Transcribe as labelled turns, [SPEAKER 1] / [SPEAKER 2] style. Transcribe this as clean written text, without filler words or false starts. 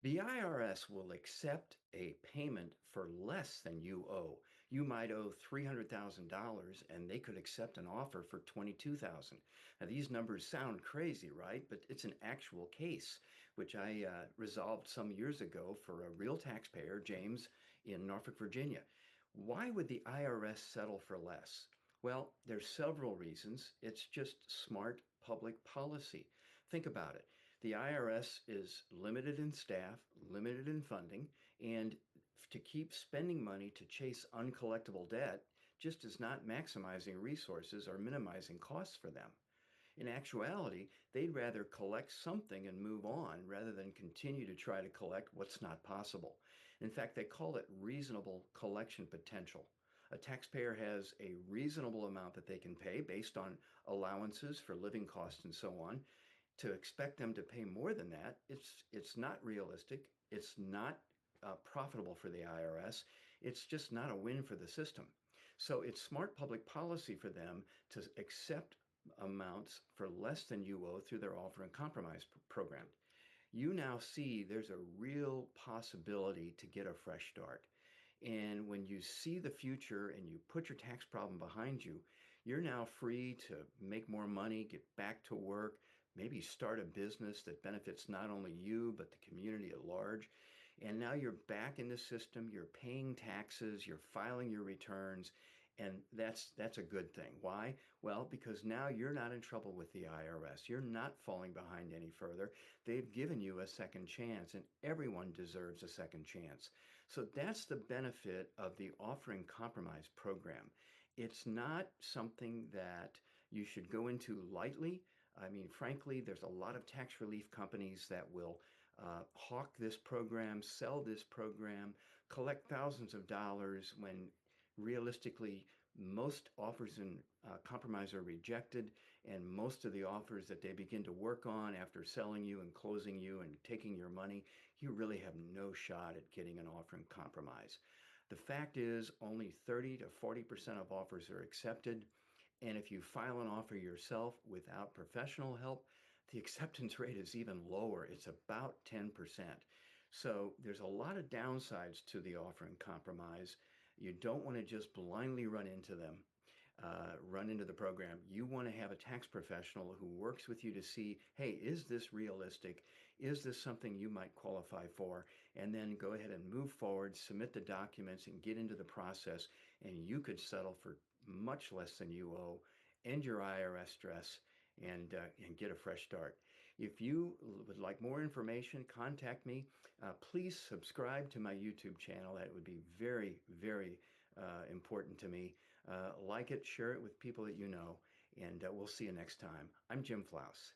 [SPEAKER 1] The IRS will accept a payment for less than you owe. You might owe $300,000 and they could accept an offer for 22,000. Now these numbers sound crazy, right? But it's an actual case which I resolved some years ago for a real taxpayer, James, in Norfolk, Virginia. Why would the IRS settle for less? Well, there's several reasons. It's just smart public policy. Think about it. The IRS is limited in staff, limited in funding, and to keep spending money to chase uncollectible debt just is not maximizing resources or minimizing costs for them. In actuality, they'd rather collect something and move on rather than continue to try to collect what's not possible. In fact, they call it reasonable collection potential. A taxpayer has a reasonable amount that they can pay based on allowances for living costs and so on. To expect them to pay more than that, it's not realistic. It's not profitable for the IRS. It's just not a win for the system. So it's smart public policy for them to accept amounts for less than you owe through their offer and compromise program. You now see there's a real possibility to get a fresh start. And when you see the future and you put your tax problem behind you, you're now free to make more money, get back to work, maybe start a business that benefits not only you, but the community at large. And now you're back in the system, you're paying taxes, you're filing your returns, and that's a good thing. Why? Well, because now you're not in trouble with the IRS. You're not falling behind any further. They've given you a second chance, and everyone deserves a second chance. So that's the benefit of the Offering Compromise program. It's not something that you should go into lightly. I mean, frankly, there's a lot of tax relief companies that will hawk this program, sell this program, collect thousands of dollars when realistically most offers in compromise are rejected, and most of the offers that they begin to work on after selling you and closing you and taking your money, you really have no shot at getting an offer in compromise. The fact is only 30 to 40% of offers are accepted. And if you file an offer yourself without professional help, the acceptance rate is even lower. It's about 10%. So there's a lot of downsides to the offer in compromise. You don't want to just blindly run into the program. You want to have a tax professional who works with you to see, hey, is this realistic? Is this something you might qualify for? And then go ahead and move forward, submit the documents, and get into the process. And you could settle for much less than you owe, end your IRS stress, and get a fresh start. If you would like more information, contact me. Please subscribe to my YouTube channel. That would be very, very important to me. Like it, share it with people that you know, and we'll see you next time. I'm Jim Flauaus.